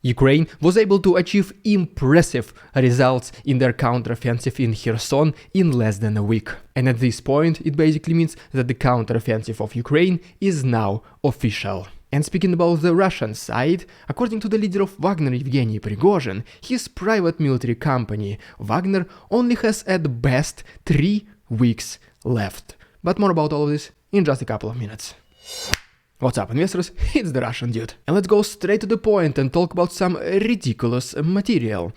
Ukraine was able to achieve impressive results in their counteroffensive in Kherson in less than a week. And at this point, it basically means that the counteroffensive of Ukraine is now official. And speaking about the Russian side, according to the leader of Wagner, Evgeny Prigozhin, his private military company, Wagner, only has at best 3 weeks left. But more about all of this in just a couple of minutes. What's up, investors? It's the Russian dude. And let's go straight to the point and talk about some ridiculous material.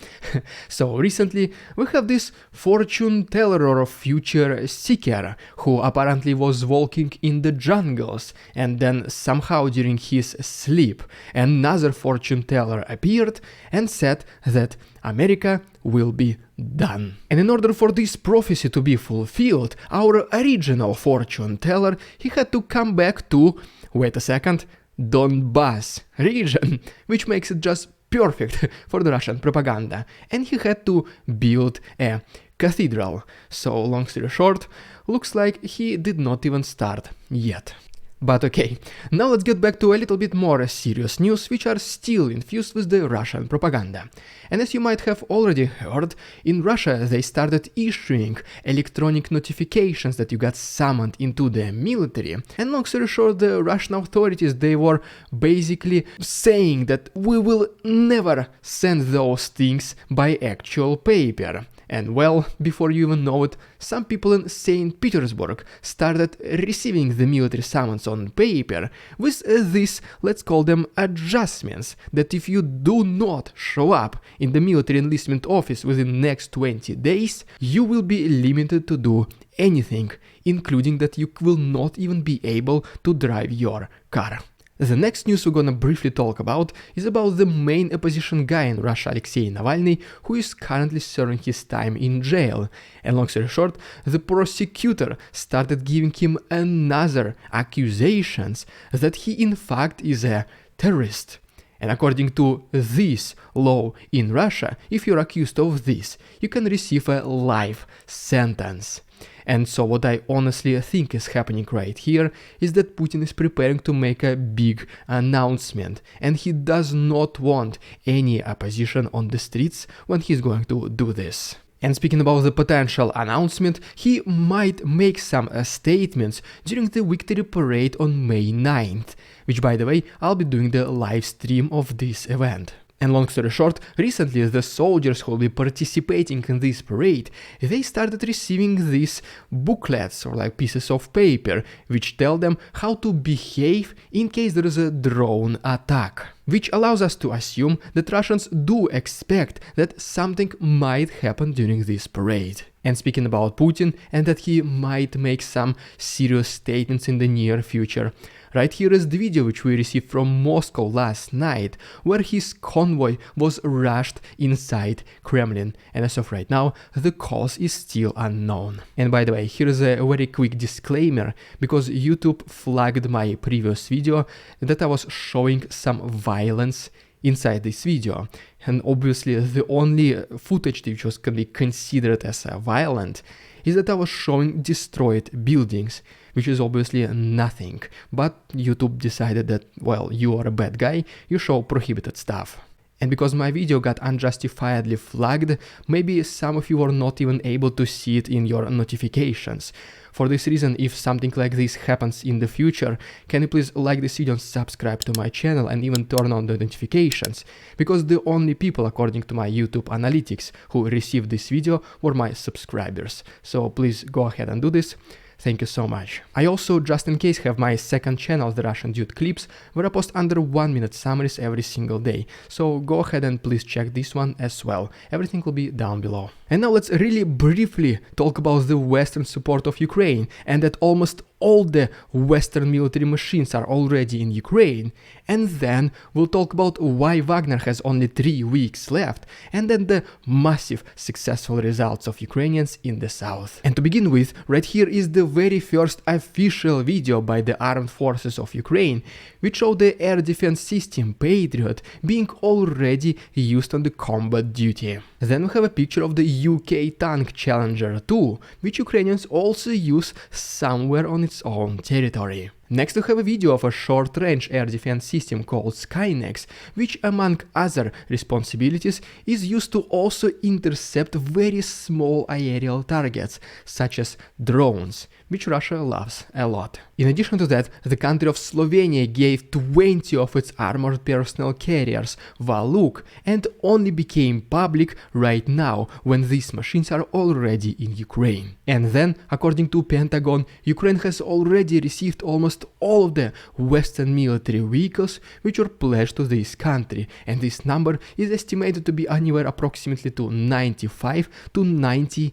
So recently we have this fortune teller or future seeker who apparently was walking in the jungles, and then somehow during his sleep another fortune teller appeared and said that America will be done. And in order for this prophecy to be fulfilled, our original fortune teller, he had to come back to, wait a second, Donbass region, which makes it just perfect for the Russian propaganda. And he had to build a cathedral. So long story short, looks like he did not even start yet. But okay, now let's get back to a little bit more serious news, which are still infused with the Russian propaganda. And as you might have already heard, in Russia they started issuing electronic notifications that you got summoned into the military. And long story short, the Russian authorities, they were basically saying that we will never send those things by actual paper. And well, before you even know it, some people in St. Petersburg started receiving the military summons on paper with these, let's call them adjustments, that if you do not show up in the military enlistment office within the next 20 days, you will be limited to do anything, including that you will not even be able to drive your car. The next news we're gonna briefly talk about is about the main opposition guy in Russia, Alexei Navalny, who is currently serving his time in jail. And long story short, the prosecutor started giving him another accusations that he in fact is a terrorist. And according to this law in Russia, if you're accused of this, you can receive a life sentence. And so what I honestly think is happening right here is that Putin is preparing to make a big announcement, and he does not want any opposition on the streets when he's going to do this. And speaking about the potential announcement, he might make some statements during the victory parade on May 9th, which by the way, I'll be doing the live stream of this event. And long story short, recently the soldiers who will be participating in this parade, they started receiving these booklets or like pieces of paper, which tell them how to behave in case there is a drone attack. Which allows us to assume that Russians do expect that something might happen during this parade. And speaking about Putin and that he might make some serious statements in the near future, right here is the video which we received from Moscow last night, where his convoy was rushed inside Kremlin, and as of right now, the cause is still unknown. And by the way, here is a very quick disclaimer, because YouTube flagged my previous video that I was showing some violence inside this video, and obviously the only footage which can be considered as violent is that I was showing destroyed buildings, which is obviously nothing, but YouTube decided that, well, you are a bad guy, you show prohibited stuff. And because my video got unjustifiably flagged, maybe some of you are not even able to see it in your notifications. For this reason, if something like this happens in the future, can you please like this video and subscribe to my channel and even turn on the notifications? Because the only people, according to my YouTube analytics, who received this video were my subscribers. So please go ahead and do this. Thank you so much. I also, just in case, have my second channel, The Russian Dude Clips, where I post under 1-minute summaries every single day. So go ahead and please check this one as well. Everything will be down below. And now let's really briefly talk about the Western support of Ukraine, and that almost all the Western military machines are already in Ukraine. And then we'll talk about why Wagner has only 3 weeks left, and then the massive successful results of Ukrainians in the south. And to begin with, right here is the very first official video by the armed forces of Ukraine, which showed the air defense system Patriot being already used on the combat duty. Then we have a picture of the UK tank Challenger 2, which Ukrainians also use somewhere on its own territory. Next we have a video of a short-range air defense system called Skynex, which among other responsibilities is used to also intercept very small aerial targets, such as drones, which Russia loves a lot. In addition to that, the country of Slovenia gave 20 of its armored personnel carriers Valuk and only became public right now when these machines are already in Ukraine. And then, according to Pentagon, Ukraine has already received almost all of the Western military vehicles which were pledged to this country, and this number is estimated to be anywhere approximately to 95 to 98%.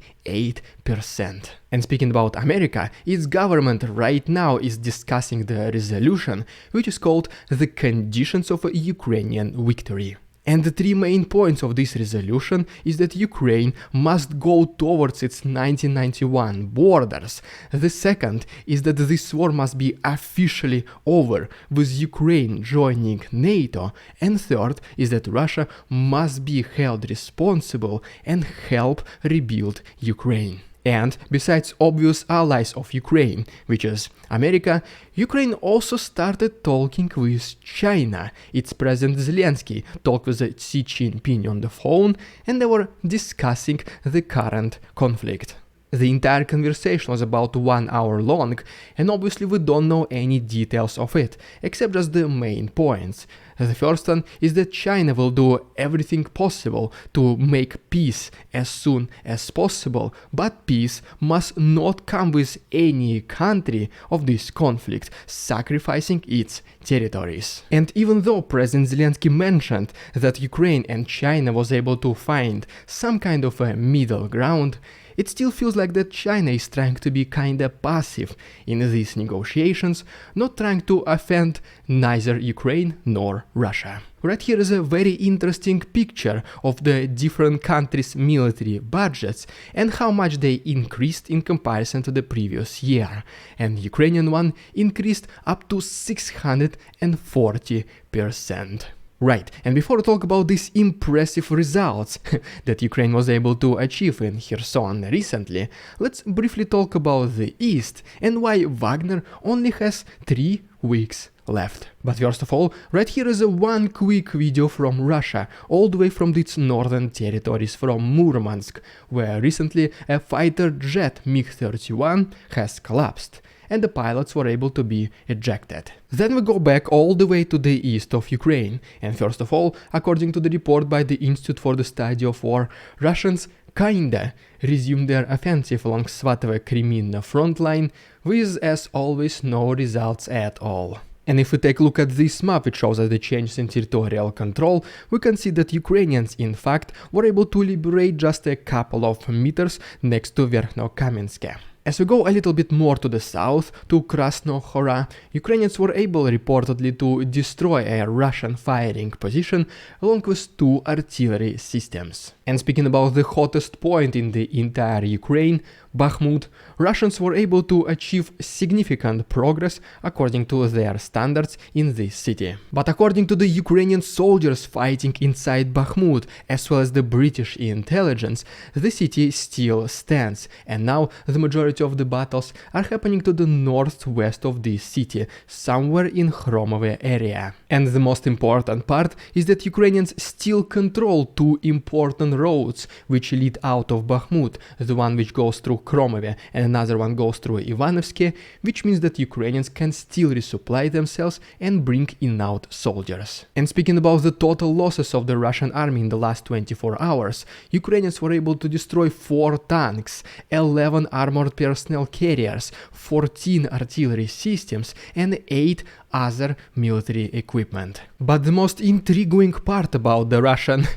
And speaking about America, its government right now is discussing the resolution which is called the Conditions of a Ukrainian Victory. And the three main points of this resolution is that Ukraine must go towards its 1991 borders. The second is that this war must be officially over, with Ukraine joining NATO. And third is that Russia must be held responsible and help rebuild Ukraine. And besides obvious allies of Ukraine, which is America, Ukraine also started talking with China. Its President Zelensky talked with Xi Jinping on the phone, and they were discussing the current conflict. The entire conversation was about 1 hour long, and obviously we don't know any details of it, except just the main points. The first one is that China will do everything possible to make peace as soon as possible, but peace must not come with any country of this conflict sacrificing its territories. And even though President Zelensky mentioned that Ukraine and China was able to find some kind of a middle ground, it still feels like that China is trying to be kinda passive in these negotiations, not trying to offend neither Ukraine nor Russia. Right here is a very interesting picture of the different countries' military budgets and how much they increased in comparison to the previous year. And Ukrainian one increased up to 640%. Right, and before we talk about these impressive results that Ukraine was able to achieve in Kherson recently, let's briefly talk about the East and why Wagner only has 3 weeks left. But first of all, right here is one quick video from Russia, all the way from its northern territories from Murmansk, where recently a fighter jet MiG-31 has collapsed, and the pilots were able to be ejected. Then we go back all the way to the east of Ukraine, and first of all, according to the report by the Institute for the Study of War, Russians kinda resumed their offensive along Svatovo-Kreminna front line, with as always no results at all. And if we take a look at this map, which shows us the changes in territorial control, we can see that Ukrainians in fact were able to liberate just a couple of meters next to Verkhnokamensk. As we go a little bit more to the south, to Krasnohora, Ukrainians were able reportedly to destroy a Russian firing position along with 2 artillery systems. And speaking about the hottest point in the entire Ukraine, Bakhmut, Russians were able to achieve significant progress according to their standards in this city. But according to the Ukrainian soldiers fighting inside Bakhmut, as well as the British intelligence, the city still stands, and now the majority of the battles are happening to the northwest of this city, somewhere in Khromovo area. And the most important part is that Ukrainians still control 2 important roads which lead out of Bakhmut, the one which goes through Khromovo and another one goes through Ivanovsky, which means that Ukrainians can still resupply themselves and bring in out soldiers. And speaking about the total losses of the Russian army in the last 24 hours, Ukrainians were able to destroy 4 tanks, 11 armored personnel carriers, 14 artillery systems, and 8 other military equipment. But the most intriguing part about the Russian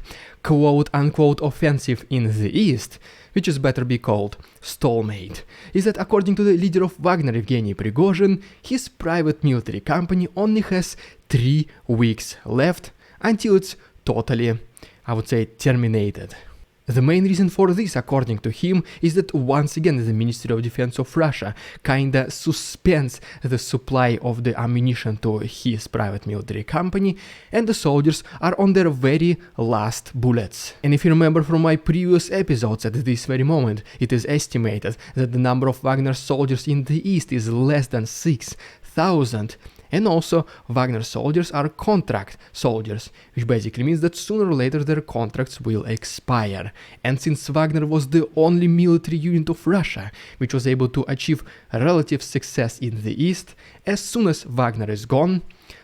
quote-unquote offensive in the east, which is better be called stalemate, is that according to the leader of Wagner, Evgeny Prigozhin, his private military company only has 3 weeks left until it's totally, I would say, terminated. The main reason for this, according to him, is that once again the Ministry of Defense of Russia kinda suspends the supply of the ammunition to his private military company, and the soldiers are on their very last bullets. And if you remember from my previous episodes, at this very moment, it is estimated that the number of Wagner soldiers in the east is less than 6,000. 1,000. And also, Wagner soldiers are contract soldiers, which basically means that sooner or later their contracts will expire. And since Wagner was the only military unit of Russia which was able to achieve relative success in the east, as soon as Wagner is gone,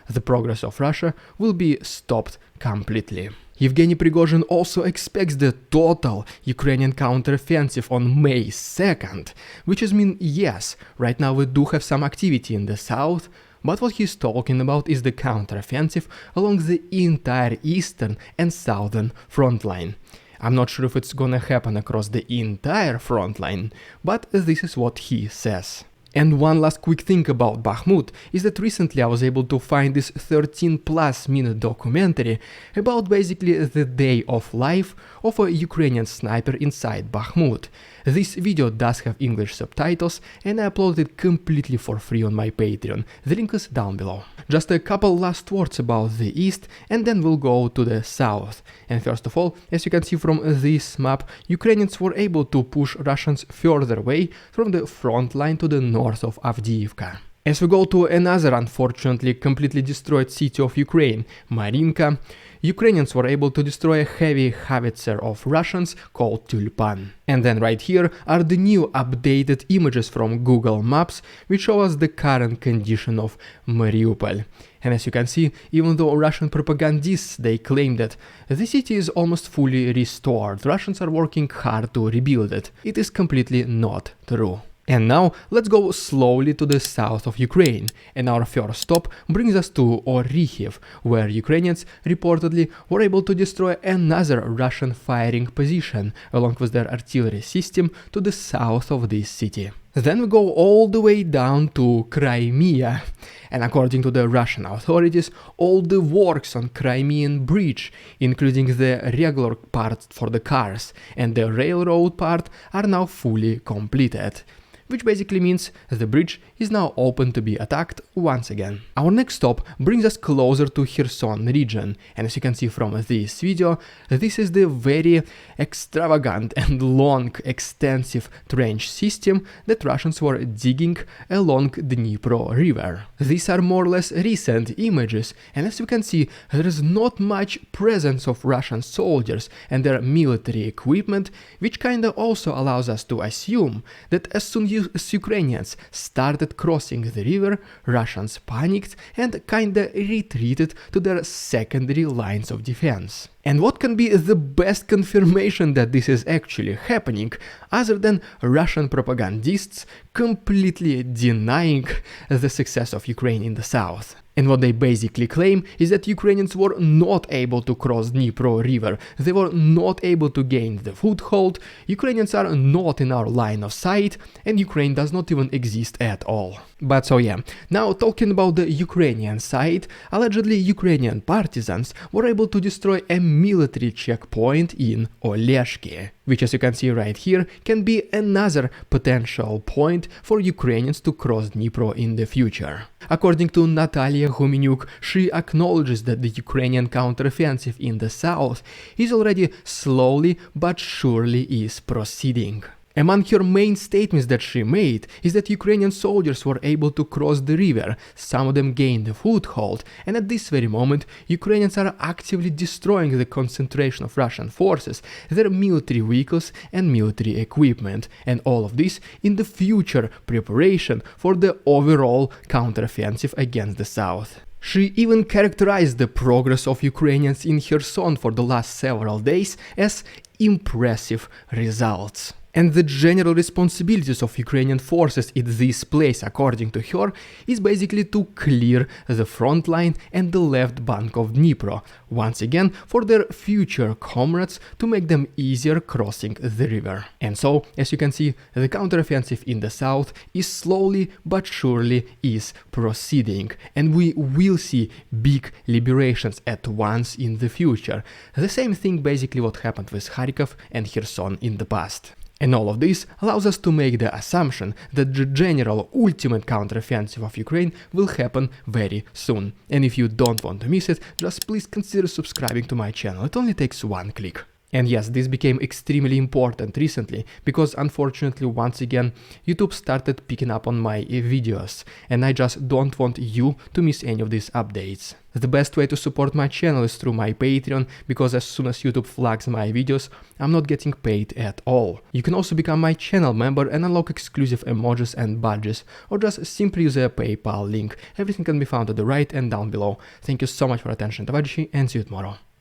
the progress of Russia will be stopped completely. Evgeny Prigozhin also expects the total Ukrainian counteroffensive on May 2nd, which is mean, yes, right now we do have some activity in the south, but what he's talking about is the counteroffensive along the entire eastern and southern front line. I'm not sure if it's gonna happen across the entire front line, but this is what he says. And one last quick thing about Bakhmut is that recently I was able to find this 13+ minute documentary about basically the day of life of a Ukrainian sniper inside Bakhmut. This video does have English subtitles and I uploaded it completely for free on my Patreon. The link is down below. Just a couple last words about the east and then we'll go to the south. And first of all, as you can see from this map, Ukrainians were able to push Russians further away from the front line to the north of Avdiivka. As we go to another unfortunately completely destroyed city of Ukraine, Marinka, Ukrainians were able to destroy a heavy howitzer of Russians called Tulpan. And then right here are the new updated images from Google Maps which show us the current condition of Mariupol. And as you can see, even though Russian propagandists they claim that the city is almost fully restored, Russians are working hard to rebuild it. It is completely not true. And now let's go slowly to the south of Ukraine, and our first stop brings us to Orikhiv, where Ukrainians reportedly were able to destroy another Russian firing position along with their artillery system to the south of this city. Then we go all the way down to Crimea, and according to the Russian authorities, all the works on Crimean Bridge, including the regular part for the cars and the railroad part, are now fully completed. Which basically means the bridge is now open to be attacked once again. Our next stop brings us closer to Kherson region, and as you can see from this video, this is the very extravagant and long extensive trench system that Russians were digging along the Dnipro river. These are more or less recent images, and as you can see, there is not much presence of Russian soldiers and their military equipment, which kinda also allows us to assume that as soon as Ukrainians started crossing the river, Russians panicked and kinda retreated to their secondary lines of defense. And what can be the best confirmation that this is actually happening, other than Russian propagandists completely denying the success of Ukraine in the south? And what they basically claim is that Ukrainians were not able to cross Dnipro river, they were not able to gain the foothold, Ukrainians are not in our line of sight, and Ukraine does not even exist at all. But so yeah, now talking about the Ukrainian side, allegedly Ukrainian partisans were able to destroy a military checkpoint in Oleshki, which as you can see right here can be another potential point for Ukrainians to cross Dnipro in the future. According to Natalia Gumenyuk, she acknowledges that the Ukrainian counteroffensive in the south is already slowly but surely is proceeding. Among her main statements that she made is that Ukrainian soldiers were able to cross the river, some of them gained a foothold, and at this very moment Ukrainians are actively destroying the concentration of Russian forces, their military vehicles and military equipment, and all of this in the future preparation for the overall counteroffensive against the south. She even characterized the progress of Ukrainians in Kherson for the last several days as impressive results. And the general responsibilities of Ukrainian forces in this place, according to her, is basically to clear the front line and the left bank of Dnipro, once again for their future comrades to make them easier crossing the river. And so, as you can see, the counteroffensive in the south is slowly but surely is proceeding, and we will see big liberations at once in the future. The same thing basically what happened with Kharkov and Kherson in the past. And all of this allows us to make the assumption that the general ultimate counteroffensive of Ukraine will happen very soon. And if you don't want to miss it, just please consider subscribing to my channel, it only takes one click. And yes, this became extremely important recently because unfortunately once again YouTube started picking up on my videos, and I just don't want you to miss any of these updates. The best way to support my channel is through my Patreon, because as soon as YouTube flags my videos, I'm not getting paid at all. You can also become my channel member and unlock exclusive emojis and badges, or just simply use a PayPal link. Everything can be found at the right and down below. Thank you so much for attention, товарищи, and see you tomorrow.